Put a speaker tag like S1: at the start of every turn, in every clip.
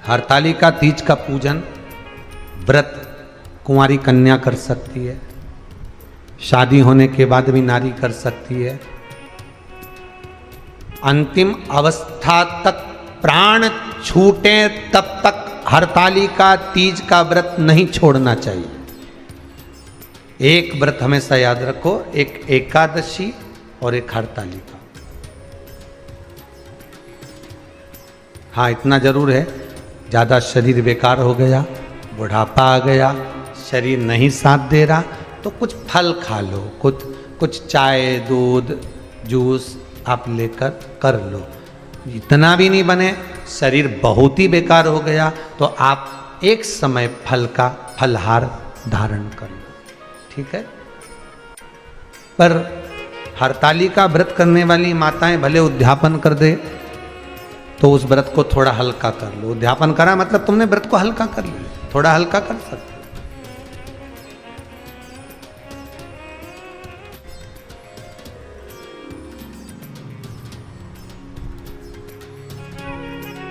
S1: हरतालिका तीज का पूजन व्रत कुंवारी कन्या कर सकती है, शादी होने के बाद भी नारी कर सकती है। अंतिम अवस्था तक प्राण छूटे तब तक हरतालिका तीज का व्रत नहीं छोड़ना चाहिए। एक व्रत हमेशा याद रखो, एक एकादशी और एक हरतालिका। हाँ, इतना जरूर है, ज़्यादा शरीर बेकार हो गया, बुढ़ापा आ गया, शरीर नहीं साथ दे रहा, तो कुछ फल खा लो, कुछ चाय दूध जूस आप लेकर कर लो। इतना भी नहीं बने, शरीर बहुत ही बेकार हो गया, तो आप एक समय फल का फलहार धारण कर लो, ठीक है। पर हरतालिका व्रत करने वाली माताएं भले उद्यापन कर दे तो उस व्रत को थोड़ा हल्का कर लो। उद्यापन करा मतलब तुमने व्रत को हल्का कर लिया, थोड़ा हल्का कर सकते।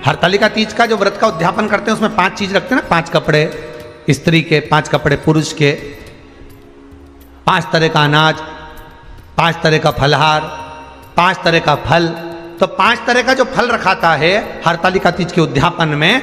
S1: हरतालिका तीज का जो व्रत का उद्यापन करते हैं उसमें 5 चीज रखते हैं ना, 5 कपड़े स्त्री के, 5 कपड़े पुरुष के, 5 तरह का अनाज, 5 तरह का फलहार, 5 तरह का फल। तो 5 तरह का जो फल रखाता है हरतालिका तीज के उद्यापन में,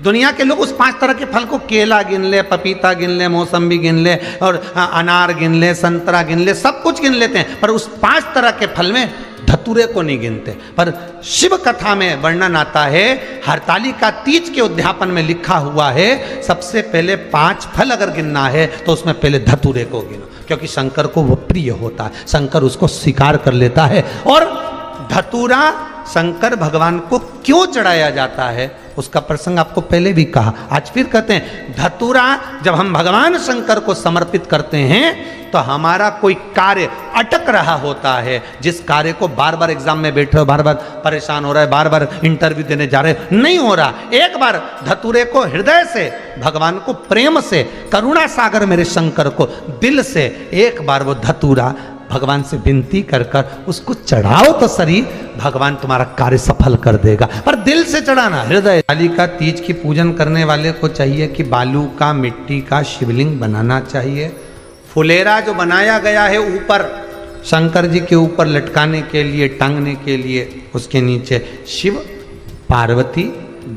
S1: दुनिया के लोग उस 5 तरह के फल को केला गिन ले, पपीता गिन ले, मौसम्बी गिन ले और अनार गिन ले, संतरा गिन ले, सब कुछ गिन लेते हैं, पर उस 5 तरह के फल में धतूरे को नहीं गिनते। पर शिव कथा में वर्णन आता है, हरतालिका तीज के उद्यापन में लिखा हुआ है, सबसे पहले 5 फल अगर गिनना है तो उसमें पहले धतूरे को गिनो, क्योंकि शंकर को वो प्रिय होता है, शंकर उसको स्वीकार कर लेता है। और धतूरा शंकर भगवान को क्यों चढ़ाया जाता है उसका प्रसंग आपको पहले भी कहा, आज फिर कहते हैं। धतूरा जब हम भगवान शंकर को समर्पित करते हैं तो हमारा कोई कार्य अटक रहा होता है, जिस कार्य को बार बार एग्जाम में बैठे हो, बार बार परेशान हो रहा है, बार बार इंटरव्यू देने जा रहे हो, नहीं हो रहा, एक बार धतूरे को हृदय से, भगवान को प्रेम से, करुणा सागर मेरे शंकर को दिल से एक बार वो धतूरा भगवान से विनती कर कर उसको चढ़ाओ तो सही, भगवान तुम्हारा कार्य सफल कर देगा। पर दिल से चढ़ाना, हृदय। हरतालिका तीज की पूजन करने वाले को चाहिए कि बालू का, मिट्टी का शिवलिंग बनाना चाहिए। फुलेरा जो बनाया गया है ऊपर शंकर जी के ऊपर लटकाने के लिए, टांगने के लिए, उसके नीचे शिव पार्वती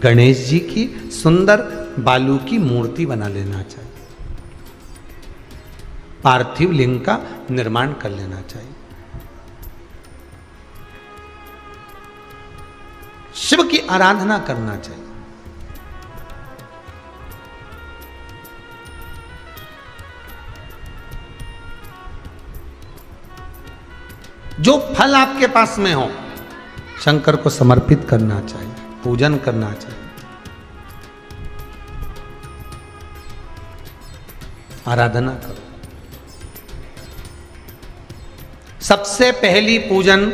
S1: गणेश जी की सुंदर बालू की मूर्ति बना लेना चाहिए, पार्थिव लिंग का निर्माण कर लेना चाहिए। शिव की आराधना करना चाहिए। जो फल आपके पास में हो शंकर को समर्पित करना चाहिए, पूजन करना चाहिए, आराधना करो। सबसे पहली पूजन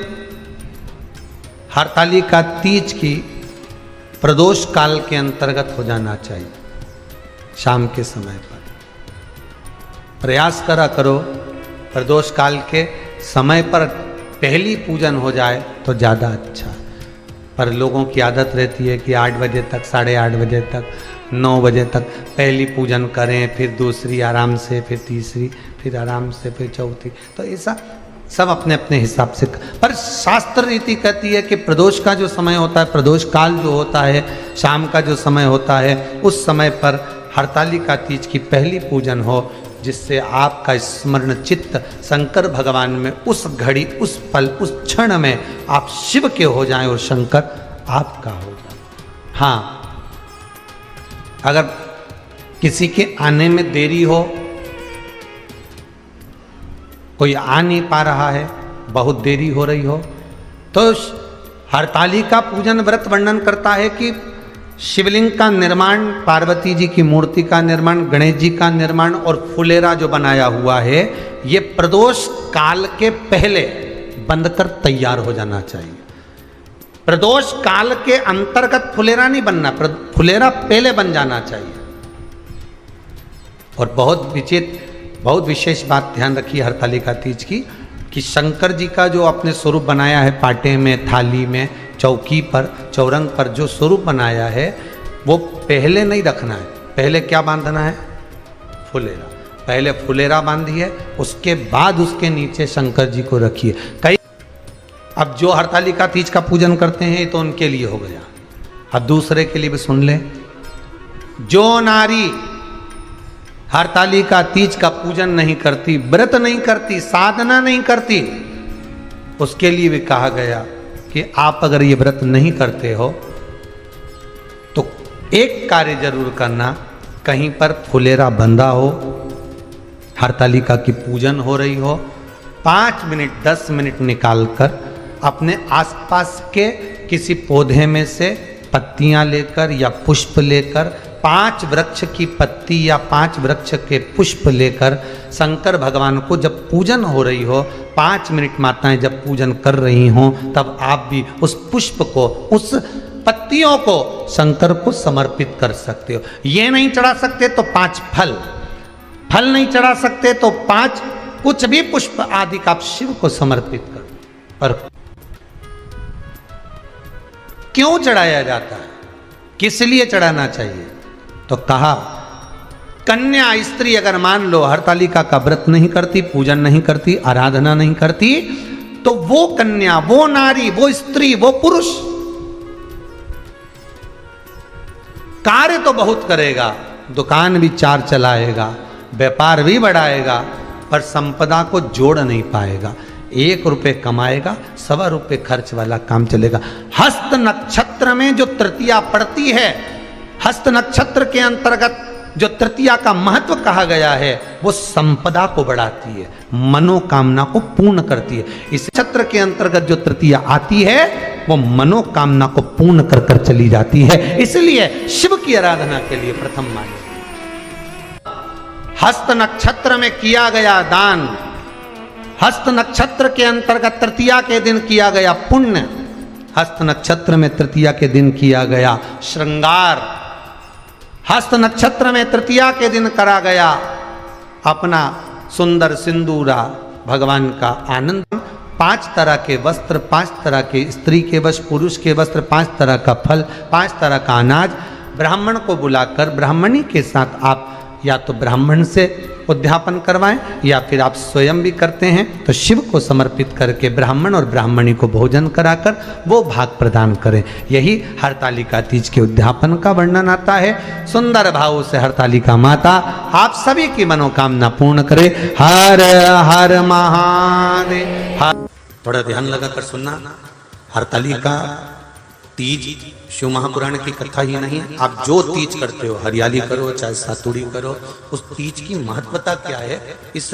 S1: हरतालिका तीज की प्रदोष काल के अंतर्गत हो जाना चाहिए, शाम के समय पर। प्रयास करा करो प्रदोष काल के समय पर पहली पूजन हो जाए तो ज़्यादा अच्छा। पर लोगों की आदत रहती है कि 8 बजे तक, 8:30 बजे तक, 9 बजे तक पहली पूजन करें, फिर दूसरी आराम से, फिर तीसरी, फिर आराम से, फिर चौथी। तो ऐसा सब अपने अपने हिसाब से। पर शास्त्र रीति कहती है कि प्रदोष का जो समय होता है, प्रदोष काल जो होता है, शाम का जो समय होता है, उस समय पर हरतालिका तीज की पहली पूजन हो, जिससे आपका स्मरण चित्त शंकर भगवान में उस घड़ी, उस पल, उस क्षण में आप शिव के हो जाएं और शंकर आपका हो जाए। हाँ, अगर किसी के आने में देरी हो, कोई आ नहीं पा रहा है, बहुत देरी हो रही हो, तो हरतालिका पूजन व्रत वर्णन करता है कि शिवलिंग का निर्माण, पार्वती जी की मूर्ति का निर्माण, गणेश जी का निर्माण और फुलेरा जो बनाया हुआ है, ये प्रदोष काल के पहले बनकर तैयार हो जाना चाहिए। प्रदोष काल के अंतर्गत फुलेरा नहीं बनना, फुलेरा पहले बन जाना चाहिए। और बहुत विशेष बात ध्यान रखिए हरतालिका तीज की, कि शंकर जी का जो आपने स्वरूप बनाया है, पाटे में, थाली में, चौकी पर, चौरंग पर जो स्वरूप बनाया है, वो पहले नहीं रखना है। पहले क्या बांधना है? फुलेरा। पहले फुलेरा बांधिए, उसके बाद उसके नीचे शंकर जी को रखिए। कई अब जो हरतालिका तीज का पूजन करते हैं तो उनके लिए हो गया, अब दूसरे के लिए भी सुन ले। जो नारी हरतालिका तीज का पूजन नहीं करती, व्रत नहीं करती, साधना नहीं करती, उसके लिए भी कहा गया कि आप अगर ये व्रत नहीं करते हो तो एक कार्य जरूर करना, कहीं पर फुलेरा बंधा हो, हरतालिका की पूजन हो रही हो, 5 मिनट 10 मिनट निकालकर अपने आसपास के किसी पौधे में से पत्तियां लेकर या पुष्प लेकर, 5 वृक्ष की पत्ती या 5 वृक्ष के पुष्प लेकर शंकर भगवान को जब पूजन हो रही हो, 5 मिनट माताएं जब पूजन कर रही हों, तब आप भी उस पुष्प को, उस पत्तियों को शंकर को समर्पित कर सकते हो। ये नहीं चढ़ा सकते तो 5 फल, फल नहीं चढ़ा सकते तो 5 कुछ भी पुष्प आदि का आप शिव को समर्पित करो। पर क्यों चढ़ाया जाता है, किस लिए चढ़ाना चाहिए? तो कहा कन्या स्त्री अगर मान लो हरतालिका का व्रत नहीं करती, पूजन नहीं करती, आराधना नहीं करती, तो वो कन्या, वो नारी, वो स्त्री, वो पुरुष कार्य तो बहुत करेगा, दुकान भी 4 चलाएगा, व्यापार भी बढ़ाएगा, पर संपदा को जोड़ नहीं पाएगा। 1 रुपये कमाएगा, 1.25 रुपये खर्च वाला काम चलेगा। हस्त नक्षत्र में जो तृतीया पड़ती है, हस्त नक्षत्र के अंतर्गत जो तृतीया का महत्व कहा गया है, वो संपदा को बढ़ाती है, मनोकामना को पूर्ण करती है। इस नक्षत्र के अंतर्गत जो तृतीया आती है वो मनोकामना को पूर्ण कर कर चली जाती है। इसलिए शिव की आराधना के लिए प्रथम माने। हस्त नक्षत्र में किया गया दान, हस्त नक्षत्र के अंतर्गत तृतीया के दिन किया गया पुण्य, हस्त नक्षत्र में तृतीया के दिन किया गया श्रृंगार, हस्त नक्षत्र में तृतीया के दिन करा गया अपना सुंदर सिंदूरा, भगवान का आनंद, 5 तरह के वस्त्र, 5 तरह के स्त्री के वस्त्र, पुरुष के वस्त्र, 5 तरह का फल, 5 तरह का अनाज, ब्राह्मण को बुलाकर ब्राह्मणी के साथ आप या तो ब्राह्मण से उद्यापन करवाएं या फिर आप स्वयं भी करते हैं तो शिव को समर्पित करके ब्राह्मण और ब्राह्मणी को भोजन कराकर वो भाग प्रदान करें। यही हरतालिका तीज के उद्यापन का वर्णन आता है। सुंदर भाव से हरतालिका माता आप सभी की मनोकामना पूर्ण करे। हर हर महादेव। थोड़ा ध्यान लगाकर सुनना। हरतालिका तीज शिव महापुराण की कथा ही नहीं, आप जो तीज करते हो, हरियाली करो चाहे सातुड़ी करो, उस तीज की महत्वता क्या है, इस